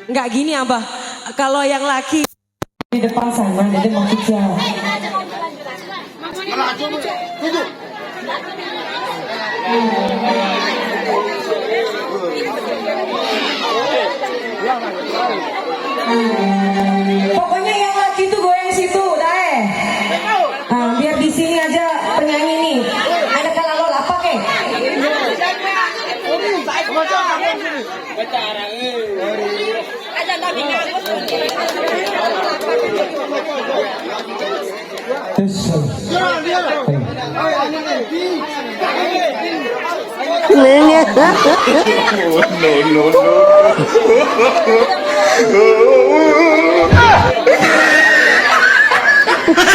Enggak gini Abah, kalau yang laki di depan sana jadi mau kerja. Pokoknya yang laki tuh goyang situ, deh. Biar di sini aja penyanyi nih. Ada kalau apa kek?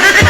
No.